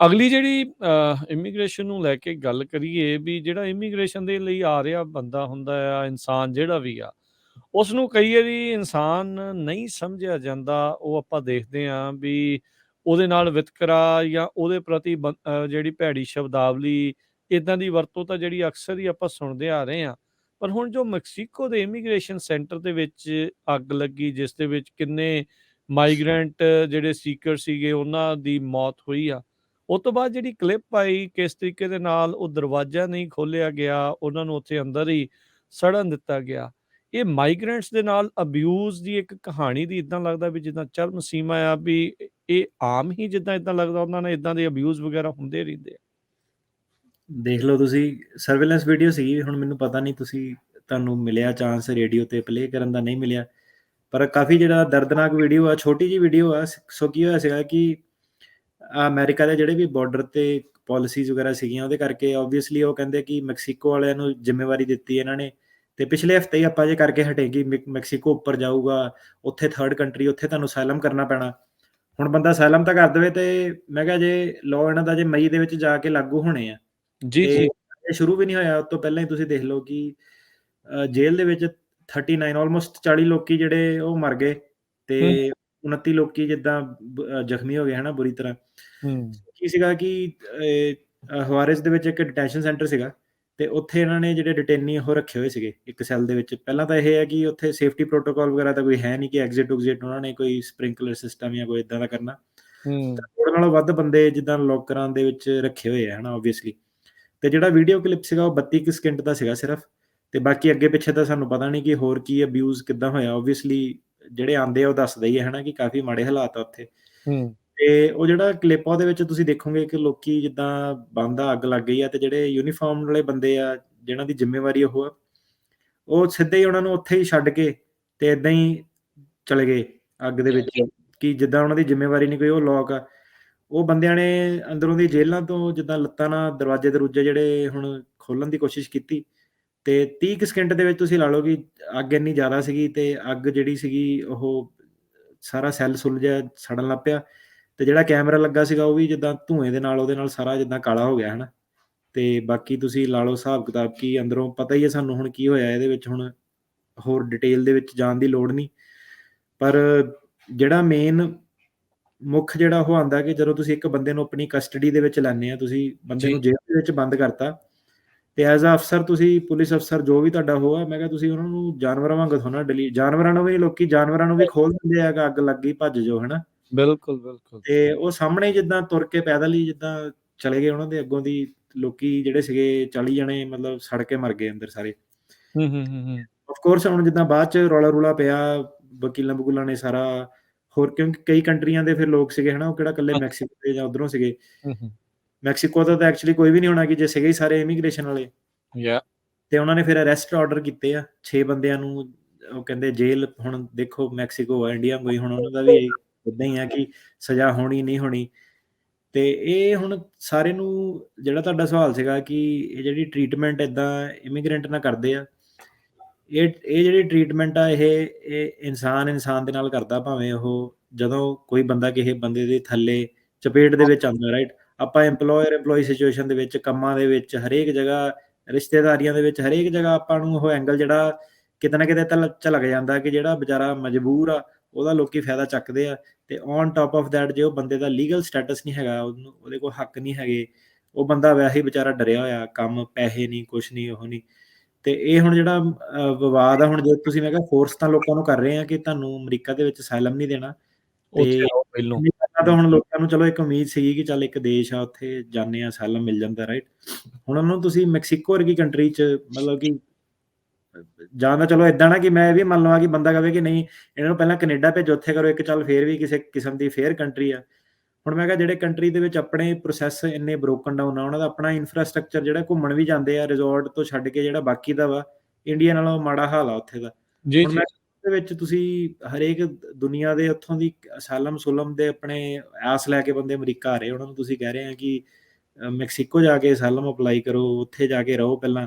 ਅਗਲੀ ਜਿਹੜੀ ਇਮੀਗ੍ਰੇਸ਼ਨ ਨੂੰ ਲੈ ਕੇ ਗੱਲ ਕਰੀਏ ਵੀ ਜਿਹੜਾ ਇਮੀਗ੍ਰੇਸ਼ਨ ਦੇ ਲਈ ਆ ਰਿਹਾ ਬੰਦਾ ਹੁੰਦਾ ਆ, ਇਨਸਾਨ ਜਿਹੜਾ ਵੀ ਆ, ਉਸ ਨੂੰ ਕਈ ਵਾਰੀ ਇਨਸਾਨ ਨਹੀਂ ਸਮਝਿਆ ਜਾਂਦਾ। ਉਹ ਆਪਾਂ ਦੇਖਦੇ ਹਾਂ ਵੀ ਉਹਦੇ ਨਾਲ ਵਿਤਕਰਾ ਜਾਂ ਉਹਦੇ ਪ੍ਰਤੀ ਜਿਹੜੀ ਭੈੜੀ ਸ਼ਬਦਾਵਲੀ, ਇੱਦਾਂ ਦੀ ਵਰਤੋਂ ਤਾਂ ਜਿਹੜੀ ਅਕਸਰ ਹੀ ਆਪਾਂ ਸੁਣਦੇ ਆ ਰਹੇ ਹਾਂ। ਪਰ ਹੁਣ ਜੋ ਮੈਕਸੀਕੋ ਦੇ ਇਮੀਗ੍ਰੇਸ਼ਨ ਸੈਂਟਰ ਦੇ ਵਿੱਚ ਅੱਗ ਲੱਗੀ, ਜਿਸ ਦੇ ਵਿੱਚ ਕਿੰਨੇ ਮਾਈਗਰੈਂਟ ਜਿਹੜੇ ਸੀਕਰ ਸੀਗੇ, ਉਹਨਾਂ ਦੀ ਮੌਤ ਹੋਈ ਆ। ਉਹ ਤੋਂ ਬਾਅਦ ਜਿਹੜੀ ਕਲਿੱਪ ਆਈ, ਕਿਸ ਤਰੀਕੇ ਦੇ ਨਾਲ ਉਹ ਦਰਵਾਜ਼ਾ ਨਹੀਂ ਖੋਲ੍ਹਿਆ ਗਿਆ, ਉਹਨਾਂ ਨੂੰ ਉੱਥੇ ਅੰਦਰ ਹੀ ਸੜਨ ਦਿੱਤਾ ਗਿਆ। ਇਹ ਮਾਈਗਰੈਂਟਸ ਦੇ ਨਾਲ ਅਬਿਊਜ਼ ਦੀ ਇੱਕ ਕਹਾਣੀ ਦੀ ਇੱਦਾਂ ਲੱਗਦਾ ਵੀ ਜਿੱਦਾਂ ਚਰਮ ਸੀਮਾ ਆ, ਵੀ ਇਹ ਆਮ ਹੀ ਜਿੱਦਾਂ ਇੱਦਾਂ ਲੱਗਦਾ ਉਹਨਾਂ ਨਾਲ ਇੱਦਾਂ ਦੇ ਅਬਿਊਜ਼ ਵਗੈਰਾ ਹੁੰਦੇ ਰਹਿੰਦੇ ਆ। ਦੇਖ ਲਓ ਤੁਸੀਂ, ਸਰਵੇਲੈਂਸ ਵੀਡੀਓ ਸੀਗੀ। ਹੁਣ ਮੈਨੂੰ ਪਤਾ ਨਹੀਂ ਤੁਹਾਨੂੰ ਮਿਲਿਆ ਚਾਂਸ ਰੇਡੀਓ ਤੇ ਪਲੇ ਕਰਨ ਦਾ, ਨਹੀਂ ਮਿਲਿਆ, ਪਰ ਕਾਫੀ ਜਿਹੜਾ ਦਰਦਨਾਕ ਵੀਡੀਓ ਆ, ਛੋਟੀ ਜਿਹੀ ਵੀਡੀਓ ਆ। ਸੋ ਕੀ ਹੋਇਆ ਸੀਗਾ ਕਿ ਅਮਰੀਕਾ ਦੇ ਜਿਹੜੇ ਵੀ ਬਾਰਡਰ ਤੇ ਪਾਲਿਸੀਜ਼ ਵਗੈਰਾ ਸੀਗੀਆਂ, ਉਹਦੇ ਕਰਕੇ ਓਬਵੀਅਸਲੀ ਉਹ ਕਹਿੰਦੇ ਕਿ ਮੈਕਸੀਕੋ ਵਾਲਿਆਂ ਨੂੰ ਜ਼ਿੰਮੇਵਾਰੀ ਦਿੱਤੀ ਇਹਨਾਂ ਨੇ। ਤੇ ਪਿਛਲੇ ਹਫਤੇ ਹੀ ਆਪਾਂ ਜੇ ਕਰਕੇ ਹਟੇ ਕਿ ਮੈਕਸੀਕੋ ਉੱਪਰ ਜਾਊਗਾ, ਉੱਥੇ ਥਰਡ ਕੰਟਰੀ, ਉੱਥੇ ਤੁਹਾਨੂੰ ਸਾਇਲਮ ਕਰਨਾ ਪੈਣਾ। ਹੁਣ ਬੰਦਾ ਸਾਇਲਮ ਤਾਂ ਕਰ ਦੇਵੇ, ਤੇ ਮੈਂ ਕਿਹਾ ਜੇ ਲਾਅ ਇਹਨਾਂ ਦਾ ਜੇ ਮਈ ਦੇ ਵਿੱਚ ਜਾ ਕੇ ਲਾਗੂ ਹੋਣੇ ਆ, ਜੀ ਤੇ ਜੀ। ਇਹ ਸ਼ੁਰੂ ਵੀ ਨਹੀਂ ਹੋਇਆ, ਉਸ ਤੋਂ ਪਹਿਲਾਂ ਹੀ ਤੁਸੀਂ ਦੇਖ ਲਓ ਕਿ ਜੇਲ੍ਹ ਦੇ ਵਿੱਚ 39 ਆਲਮੋਸਟ 40 ਲੋਕੀ ਜਿਹੜੇ ਉਹ ਮਰ ਗਏ, ਤੇ 29 ਲੋਕੀ ਜਿੱਦਾਂ ਜ਼ਖਮੀ ਹੋ ਗਏ ਹਨਾ, ਬੁਰੀ ਤਰ੍ਹਾਂ। ਕੀ ਸੀਗਾ ਕਿ ਹਵਾਰਿਸ ਦੇ ਵਿੱਚ ਇੱਕ ਡਿਟੈਂਸ਼ਨ ਸੈਂਟਰ ਸੀਗਾ, ਤੇ ਉੱਥੇ ਇਹਨਾਂ ਨੇ ਜਿਹੜੇ ਡਿਟੇਨੀ ਉਹ ਰੱਖੇ ਹੋਏ ਸੀਗੇ ਇੱਕ ਸੈੱਲ ਦੇ ਵਿੱਚ। ਪਹਿਲਾਂ ਤਾਂ ਇਹ ਹੈ ਕਿ ਉੱਥੇ ਸੇਫਟੀ ਪ੍ਰੋਟੋਕਾਲ ਵਗੈਰਾ ਤਾਂ ਕੋਈ ਹੈ ਨਹੀਂ ਕਿ ਐਗਜ਼ਿਟ ਉਗਜ਼ਿਟ ਉਹਨਾਂ ਨੇ ਕੋਈ ਸਪ੍ਰਿੰਕਲਰ ਸਿਸਟਮ ਜਾਂ ਕੋਈ ਇਦਾਂ ਦਾ ਕਰਨਾ। ਥੋੜੇ ਨਾਲੋਂ ਵੱਧ ਬੰਦੇ ਜਿੱਦਾਂ ਲੋਕਰਾਂ ਦੇ ਵਿੱਚ ਰੱਖੇ ਹੋਏ ਆ ਹਨਾ, ਓਬਵੀਅਸਲੀ। ਤੇ ਜਿਹੜਾ ਵੀਡੀਓ ਕਲਿੱਪ ਸੀਗਾ ਉਹ 32 ਸਕਿੰਟ ਦਾ ਸੀਗਾ ਸਿਰਫ, ਤੇ ਬਾਕੀ ਅੱਗੇ ਪਿੱਛੇ ਤਾਂ ਸਾਨੂੰ ਪਤਾ ਨਹੀਂ ਕਿ ਹੋਰ ਕੀ ਅਬਿਊਜ਼ ਕਿੱਦਾਂ ਹੋਇਆ। ਓਬਵੀਅਸਲੀ ਜਿਹੜੇ ਆਉਂਦੇ ਆ ਉਹ ਦੱਸਦੇ ਹੀ ਹੈ ਹਨਾ ਕਿ ਕਾਫੀ ਮਾੜੇ ਹਾਲਾਤ ਆ ਉੱਥੇ। ਤੇ ਉਹ ਜਿਹੜਾ ਕਲਿੱਪ ਉਹਦੇ ਵਿੱਚ ਤੁਸੀਂ ਦੇਖੋਗੇ ਕਿ ਲੋਕੀ ਜਿੱਦਾਂ ਬੰਦ ਅੱਗ ਲੱਗ ਗਈ ਆ, ਤੇ ਜਿਹੜੇ ਯੂਨੀਫਾਰਮ ਵਾਲੇ ਬੰਦੇ ਆ ਜਿਹਨਾਂ ਦੀ ਜ਼ਿੰਮੇਵਾਰੀ ਉਹ ਆ, ਉਹ ਸਿੱਧੇ ਹੀ ਉਹਨਾਂ ਨੂੰ ਉੱਥੇ ਹੀ ਛੱਡ ਕੇ ਤੇ ਇਦਾਂ ਹੀ ਚਲੇ ਗਏ ਅੱਗ ਦੇ ਵਿੱਚ, ਕਿ ਜਿੱਦਾਂ ਉਹਨਾਂ ਦੀ ਜ਼ਿੰਮੇਵਾਰੀ ਨਹੀਂ ਕੋਈ। ਉਹ ਲੋਕ ਆ, ਉਹ ਬੰਦਿਆਂ ਨੇ ਅੰਦਰੋਂ ਦੀ ਜੇਲ੍ਹਾਂ ਤੋਂ ਜਿੱਦਾਂ ਲੱਤਾਂ ਨਾਲ ਦਰਵਾਜ਼ੇ ਦਰੂਜੇ ਜਿਹੜੇ ਹੁਣ ਖੋਲ੍ਹਣ ਦੀ ਕੋਸ਼ਿਸ਼ ਕੀਤੀ, ਤੇ 30 ਸਕਿੰਟ ਦੇ ਵਿੱਚ ਤੁਸੀਂ ਲਾ ਲਓ ਕਿ ਅੱਗ ਇੰਨੀ ਜ਼ਿਆਦਾ ਸੀਗੀ, ਤੇ ਅੱਗ ਜਿਹੜੀ ਸੀਗੀ ਉਹ ਸਾਰਾ ਸੈੱਲ ਸੁੱਲ ਜਿਹਾ ਸੜਨ ਲੱਗ ਪਿਆ। ਤੇ ਜਿਹੜਾ ਕੈਮਰਾ ਲੱਗਾ ਸੀਗਾ ਉਹ ਵੀ ਜਿੱਦਾਂ ਧੂਏ ਦੇ ਨਾਲ ਉਹਦੇ ਨਾਲ ਸਾਰਾ ਜਿੱਦਾਂ ਕਾਲਾ ਹੋ ਗਿਆ ਹਨਾ। ਤੇ ਬਾਕੀ ਤੁਸੀਂ ਲਾ ਲਓ ਹਿਸਾਬ ਕਿਤਾਬ ਕੀ ਅੰਦਰੋਂ, ਪਤਾ ਹੀ ਹੈ ਸਾਨੂੰ ਹੁਣ ਕੀ ਹੋਇਆ ਇਹਦੇ ਵਿੱਚ। ਹੁਣ ਹੋਰ ਡਿਟੇਲ ਦੇ ਵਿੱਚ ਜਾਣ ਦੀ ਲੋੜ ਨਹੀਂ, ਪਰ ਜਿਹੜਾ ਮੇਨ ਮੁੱਖ ਜਿਹੜਾ ਉਹ ਆਉਂਦਾ ਕਿ ਜਦੋਂ ਤੁਸੀਂ ਇੱਕ ਬੰਦੇ ਨੂੰ ਆਪਣੀ ਕਸਟਡੀ ਦੇ ਵਿੱਚ ਲੈਂਦੇ ਆ, ਤੁਸੀਂ ਬੰਦੇ ਨੂੰ ਜੇਲ੍ਹ ਦੇ ਵਿੱਚ ਬੰਦ ਕਰਤਾ, ਤੇ ਐਜ਼ ਅ ਅਫਸਰ ਤੁਸੀਂ ਪੁਲਿਸ ਅਫਸਰ ਜੋ ਵੀ ਤੁਹਾਡਾ ਹੋਆ, ਮੈਂ ਕਿਹਾ ਤੁਸੀਂ ਉਹਨਾਂ ਨੂੰ ਜਾਨਵਰਾਂ ਵਾਂਗ ਥੋੜਾ ਜਾਨਵਰਾਂ ਨੂੰ ਵੀ ਲੋਕੀ ਜਾਨਵਰਾਂ ਨੂੰ ਵੀ ਖੋਲ ਦਿੰਦੇ ਆ ਕਿ ਅੱਗ ਲੱਗ ਗਈ ਭੱਜ ਜਾਓ ਹਨਾ। ਬਿਲਕੁਲ ਬਿਲਕੁਲ। ਤੇ ਉਹ ਸਾਹਮਣੇ ਜਿੱਦਾਂ ਤੁਰ ਕੇ ਪੈਦਲ ਹੀ ਜਿੱਦਾਂ ਚਲੇ ਗਏ, ਉਹਨਾਂ ਦੇ ਅੱਗੋਂ ਦੀ ਲੋਕੀ ਜਿਹੜੇ ਸੀਗੇ 40 ਜਣੇ ਮਤਲਬ ਸੜ ਕੇ ਮਰ ਗਏ ਅੰਦਰ ਸਾਰੇ। ਆਫ ਕੋਰਸ ਹੁਣ ਜਿੱਦਾਂ ਬਾਅਦ ਚ ਰੌਲਾ ਰੂਲਾ ਪਿਆ, ਵਕੀਲਾਂ ਵਕੂਲਾਂ ਨੇ ਸਾਰਾ ਹੋਰ, ਕਿਉਂਕਿ ਕਈ ਕੰਟਰੀਆਂ ਦੇ ਫਿਰ ਲੋਕ ਸੀਗੇ ਹਨਾ, ਉਹ ਕਿਹੜਾ ਇਕੱਲੇ ਮੈਕਸੀਕੋ ਦੇ ਜਾਂ ਉਧਰੋਂ ਸੀਗੇ। ਮੈਕਸੀਕੋ ਦਾ ਤਾਂ ਐਕਚੁਅਲੀ ਕੋਈ ਵੀ ਨਹੀਂ ਹੋਣਾ ਕਿ ਜੇ ਸੀਗੇ ਸਾਰੇ ਇਮੀਗ੍ਰੇਸ਼ਨ ਵਾਲੇ। ਤੇ ਉਹਨਾਂ ਨੇ ਫਿਰ ਅਰੈਸਟ ਆਰਡਰ ਕੀਤੇ ਆ 6 ਬੰਦਿਆਂ ਨੂੰ। ਉਹ ਕਹਿੰਦੇ ਜੇਲ੍ਹ, ਹੁਣ ਦੇਖੋ ਮੈਕਸੀਕੋ ਆ ਇੰਡੀਆ ਕੋਈ, ਹੁਣ ਉਹਨਾਂ ਦਾ ਵੀ ਇਦਾਂ ਹੀ ਆ ਕਿ ਸਜ਼ਾ ਹੋਣੀ ਨਹੀਂ ਹੋਣੀ। ਤੇ ਇਹ ਹੁਣ ਸਾਰੇ ਨੂੰ ਜਿਹੜਾ ਤੁਹਾਡਾ ਸਵਾਲ ਸੀਗਾ ਕਿ ਇਹ ਜਿਹੜੀ ਟਰੀਟਮੈਂਟ ਇਦਾਂ ਇਮੀਗ੍ਰੈਂਟ ਨਾਲ ਕਰਦੇ ਆ, ਇਹ ਜਿਹੜੀ ਟਰੀਟਮੈਂਟ ਆ ਇਹ ਇਨਸਾਨ ਦੇ ਨਾਲ ਕਰਦਾ, ਭਾਵੇਂ ਉਹ ਜਦੋਂ ਕੋਈ ਬੰਦਾ ਕਿਸੇ ਬੰਦੇ ਦੇ ਥੱਲੇ ਚਪੇਟ ਦੇ ਵਿੱਚ ਆਉਂਦਾ, ਰਾਈਟ। ਆਪਾਂ EMPLOYER-EMPLOYEE ਸਿਚੁਏਸ਼ਨ ਦੇ ਵਿੱਚ, ਕੰਮਾਂ ਦੇ ਵਿੱਚ, ਹਰੇਕ ਜਗ੍ਹਾ, ਰਿਸ਼ਤੇਦਾਰੀਆਂ ਦੇ ਵਿੱਚ, ਹਰੇਕ ਜਗ੍ਹਾ ਆਪਾਂ ਨੂੰ ਉਹ ਐਂਗਲ ਜਿਹੜਾ ਕਿਤੇ ਨਾ ਕਿਤੇ ਤਾਂ ਝਲਕ ਜਾਂਦਾ ਕਿ ਜਿਹੜਾ ਵਿਚਾਰਾ ਮਜਬੂਰ ਆ ਉਹਦਾ ਲੋਕੀ ਫਾਇਦਾ ਚੱਕਦੇ ਆ। ਤੇ ਔਨ ਟੌਪ ਆਫ ਦੈਟ ਜੇ ਉਹ ਬੰਦੇ ਦਾ ਲੀਗਲ ਸਟੇਟਸ ਨਹੀਂ ਹੈਗਾ, ਉਹਦੇ ਕੋਲ ਹੱਕ ਨਹੀਂ ਹੈਗੇ, ਉਹ ਬੰਦਾ ਵੈਸੇ ਹੀ ਵਿਚਾਰਾ ਡਰਿਆ ਹੋਇਆ, ਕੰਮ ਪੈਸੇ ਨਹੀਂ, ਕੁਛ ਨਹੀਂ, ਉਹ ਨਹੀਂ। ਤੇ ਇਹ ਹੁਣ ਜਿਹੜਾ ਵਿਵਾਦ ਆ, ਹੁਣ ਜੇ ਤੁਸੀਂ ਮੈਂ ਕਿਹਾ ਫੋਰਸ ਤਾਂ ਲੋਕਾਂ ਨੂੰ ਕਰ ਰਹੇ ਆ ਕਿ ਤੁਹਾਨੂੰ ਅਮਰੀਕਾ ਦੇ ਵਿੱਚ ਅਸਾਈਲਮ ਨਹੀਂ ਦੇਣਾ, ਤੇ ਤਾਂ ਹੁਣ ਲੋਕਾਂ ਨੂੰ ਚਲੋ ਇੱਕ ਉਮੀਦ ਸੀਗੀ ਕਿ ਚੱਲ ਇੱਕ ਦੇਸ਼ ਆ ਉੱਥੇ ਜਾਂਦੇ ਆ ਅਸਾਈਲਮ ਮਿਲ ਜਾਂਦਾ, ਰਾਈਟ। ਹੁਣ ਉਹਨੂੰ ਤੁਸੀਂ ਮੈਕਸੀਕੋ ਵਰਗੀ ਕੰਟਰੀ 'ਚ ਮਤਲਬ ਕਿ ਜਾਂ ਤਾਂ ਚਲੋ ਏਦਾਂ ਨਾ ਕਿ ਮੈਂ ਇਹ ਵੀ ਮੰਨ ਲਵਾਂ ਕਿ ਬੰਦਾ ਕਹੇ ਕਿ ਨਹੀਂ ਇਹਨਾਂ ਨੂੰ ਪਹਿਲਾਂ ਕੈਨੇਡਾ ਭੇਜੋ, ਉੱਥੇ ਕਰੋ ਇੱਕ, ਚੱਲ ਫੇਰ ਵੀ ਕਿਸੇ ਕਿਸਮ ਦੀ ਫੇਅਰ ਕੰਟਰੀ ਆ। ਹੁਣ ਮੈਂ ਕਿਹਾ ਜਿਹੜੇ ਕੰਟਰੀ ਦੇ ਵਿੱਚ ਆਪਣੇ ਪ੍ਰੋਸੈਸ ਇੰਨੇ ਬ੍ਰੋਕਨ ਡਾਊਨ ਆ, ਉਹਨਾਂ ਦਾ ਆਪਣਾ ਇਨਫਰਾਸਟ੍ਰਕਚਰ ਜਿਹੜਾ ਘੁੰਮਣ ਵੀ ਜਾਂਦੇ ਆ ਰਿਜ਼ੋਰਟ ਤੋਂ ਛੱਡ ਕੇ, ਜਿਹੜਾ ਬਾਕੀ ਦਾ ਵਾ ਇੰਡੀਆ ਨਾਲੋਂ ਮਾੜਾ ਹਾਲ ਆ ਉੱਥੇ ਦਾ। ਹੁਣ ਮੈਂ ਦੇ ਵਿੱਚ ਤੁਸੀਂ ਹਰੇਕ ਦੁਨੀਆ ਦੇ ਉੱਥੋਂ ਦੀ ਅਸਾਲਮ ਸੁਲਮ ਦੇ ਆਪਣੇ ਆਸ ਲੈ ਕੇ ਬੰਦੇ ਅਮਰੀਕਾ ਆ ਰਹੇ, ਉਹਨਾਂ ਨੂੰ ਤੁਸੀਂ ਕਹਿ ਰਹੇ ਆ ਕਿ ਮੈਕਸੀਕੋ ਜਾ ਕੇ ਅਸਾਲਮ ਅਪਲਾਈ ਕਰੋ, ਉੱਥੇ ਜਾ ਕੇ ਰਹੋ ਪਹਿਲਾਂ।